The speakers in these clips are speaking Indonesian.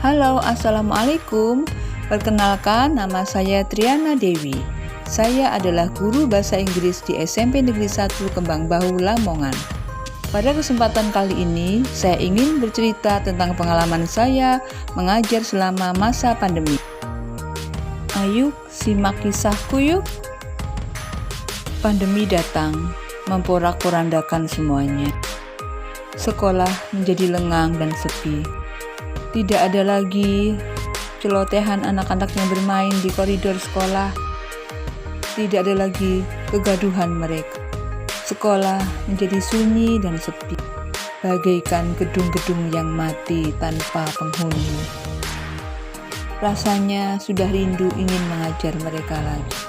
Halo, Assalamualaikum. Perkenalkan, nama saya Triana Dewi. Saya adalah guru bahasa Inggris di SMP Negeri 1 Kembang Bahu, Lamongan. Pada kesempatan kali ini, saya ingin bercerita tentang pengalaman saya mengajar selama masa pandemi. Ayo, simak kisahku yuk. Pandemi datang, memporak-porandakan semuanya. Sekolah menjadi lengang dan sepi. Tidak ada lagi celotehan anak-anak yang bermain di koridor sekolah. Tidak ada lagi kegaduhan mereka. Sekolah menjadi sunyi dan sepi, bagaikan gedung-gedung yang mati tanpa penghuni. Rasanya sudah rindu ingin mengajar mereka lagi.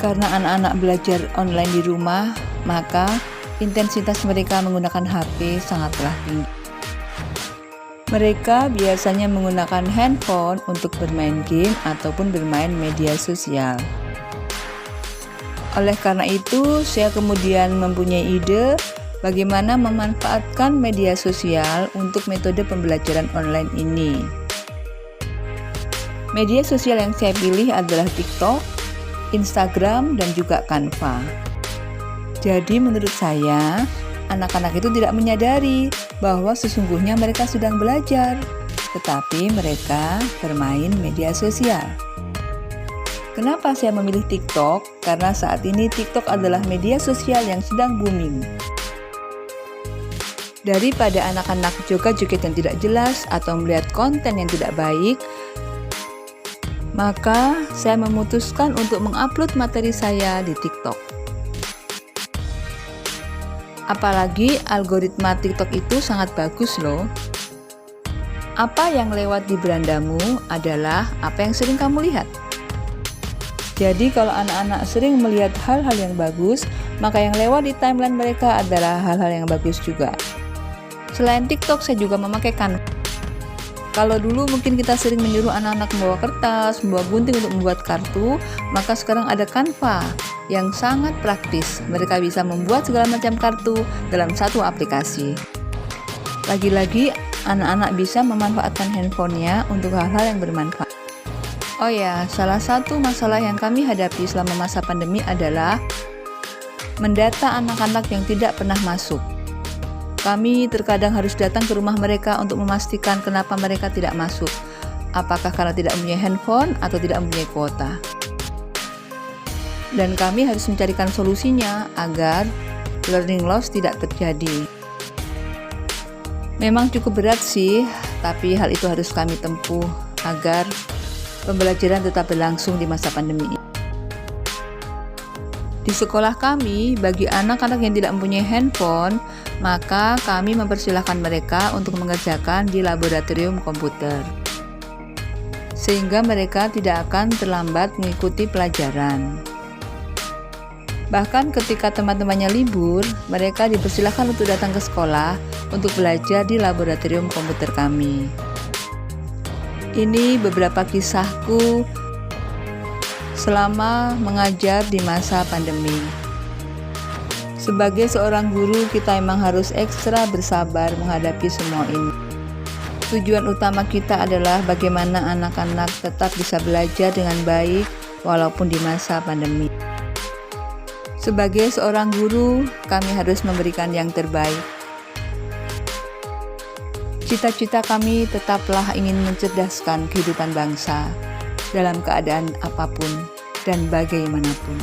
Karena anak-anak belajar online di rumah, maka intensitas mereka menggunakan HP sangatlah tinggi. Mereka biasanya menggunakan handphone untuk bermain game ataupun bermain media sosial. Oleh karena itu, saya kemudian mempunyai ide bagaimana memanfaatkan media sosial untuk metode pembelajaran online ini. Media sosial yang saya pilih adalah TikTok, Instagram, dan juga Canva. Jadi menurut saya, anak-anak itu tidak menyadari bahwa sesungguhnya mereka sedang belajar, tetapi mereka bermain media sosial. Kenapa saya memilih TikTok? Karena saat ini TikTok adalah media sosial yang sedang booming. Daripada anak-anak joget-joget yang tidak jelas atau melihat konten yang tidak baik, maka saya memutuskan untuk mengupload materi saya di TikTok. Apalagi algoritma TikTok itu sangat bagus loh. Apa yang lewat di berandamu adalah apa yang sering kamu lihat. Jadi kalau anak-anak sering melihat hal-hal yang bagus, maka yang lewat di timeline mereka adalah hal-hal yang bagus juga. Selain TikTok, saya juga memakai Canva. Kalau dulu mungkin kita sering menyuruh anak-anak membawa kertas, membawa gunting untuk membuat kartu, maka sekarang ada Canva yang sangat praktis. Mereka bisa membuat segala macam kartu dalam satu aplikasi. Lagi-lagi, anak-anak bisa memanfaatkan handphonenya untuk hal-hal yang bermanfaat. Oh ya, salah satu masalah yang kami hadapi selama masa pandemi adalah mendata anak-anak yang tidak pernah masuk. Kami terkadang harus datang ke rumah mereka untuk memastikan kenapa mereka tidak masuk. Apakah karena tidak mempunyai handphone atau tidak mempunyai kuota. Dan kami harus mencarikan solusinya agar learning loss tidak terjadi. Memang cukup berat sih, tapi hal itu harus kami tempuh agar pembelajaran tetap berlangsung di masa pandemi ini. Di sekolah kami, bagi anak-anak yang tidak mempunyai handphone, maka kami mempersilahkan mereka untuk mengerjakan di laboratorium komputer. Sehingga mereka tidak akan terlambat mengikuti pelajaran. Bahkan ketika teman-temannya libur, mereka dipersilahkan untuk datang ke sekolah untuk belajar di laboratorium komputer kami. Ini beberapa kisahku selama mengajar di masa pandemi. Sebagai seorang guru, kita memang harus ekstra bersabar menghadapi semua ini. Tujuan utama kita adalah bagaimana anak-anak tetap bisa belajar dengan baik walaupun di masa pandemi. Sebagai seorang guru, kami harus memberikan yang terbaik. Cita-cita kami tetaplah ingin mencerdaskan kehidupan bangsa dalam keadaan apapun dan bagaimanapun.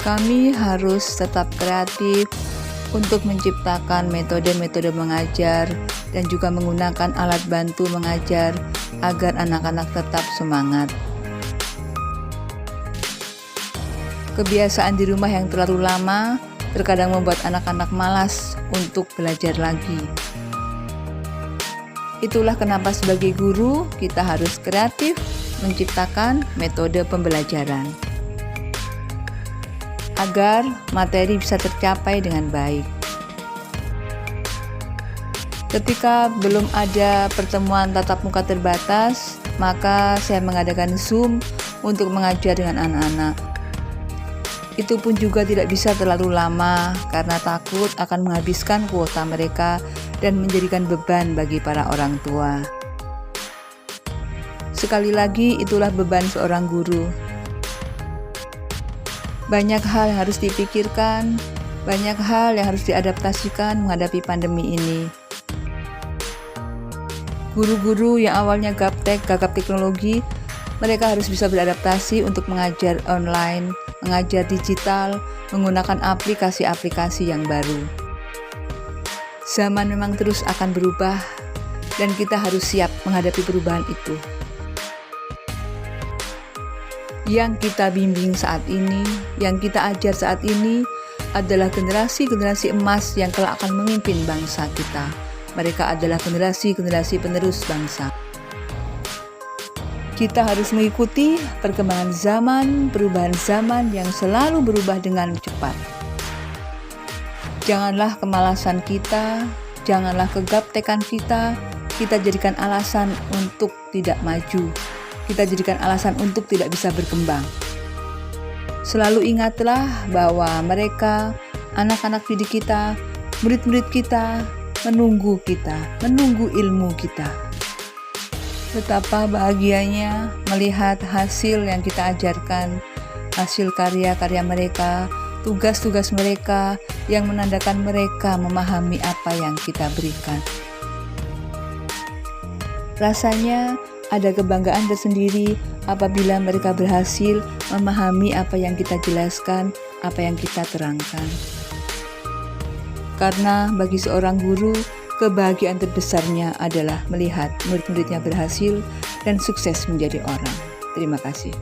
Kami harus tetap kreatif untuk menciptakan metode-metode mengajar dan juga menggunakan alat bantu mengajar agar anak-anak tetap semangat. Kebiasaan di rumah yang terlalu lama terkadang membuat anak-anak malas untuk belajar lagi. Itulah kenapa sebagai guru kita harus kreatif menciptakan metode pembelajaran agar materi bisa tercapai dengan baik. Ketika belum ada pertemuan tatap muka terbatas, maka saya mengadakan Zoom untuk mengajar dengan anak-anak. Itu pun juga tidak bisa terlalu lama karena takut akan menghabiskan kuota mereka dan menjadikan beban bagi para orang tua. Sekali lagi, itulah beban seorang guru. Banyak hal yang harus dipikirkan, banyak hal yang harus diadaptasikan menghadapi pandemi ini. Guru-guru yang awalnya gaptek, gagap teknologi, mereka harus bisa beradaptasi untuk mengajar online, mengajar digital, menggunakan aplikasi-aplikasi yang baru. Zaman memang terus akan berubah, dan kita harus siap menghadapi perubahan itu. Yang kita bimbing saat ini, yang kita ajar saat ini adalah generasi-generasi emas yang kelak akan memimpin bangsa kita. Mereka adalah generasi-generasi penerus bangsa. Kita harus mengikuti perkembangan zaman, perubahan zaman yang selalu berubah dengan cepat. Janganlah kemalasan kita, janganlah kegaptekan kita jadikan alasan untuk tidak maju. Kita jadikan alasan untuk tidak bisa berkembang. Selalu ingatlah bahwa mereka, anak-anak didik kita, murid-murid kita, menunggu ilmu kita. Betapa bahagianya melihat hasil yang kita ajarkan, hasil karya-karya mereka, tugas-tugas mereka yang menandakan mereka memahami apa yang kita berikan. Rasanya ada kebanggaan tersendiri apabila mereka berhasil memahami apa yang kita jelaskan, apa yang kita terangkan. Karena bagi seorang guru, kebahagiaan terbesarnya adalah melihat murid-muridnya berhasil dan sukses menjadi orang. Terima kasih.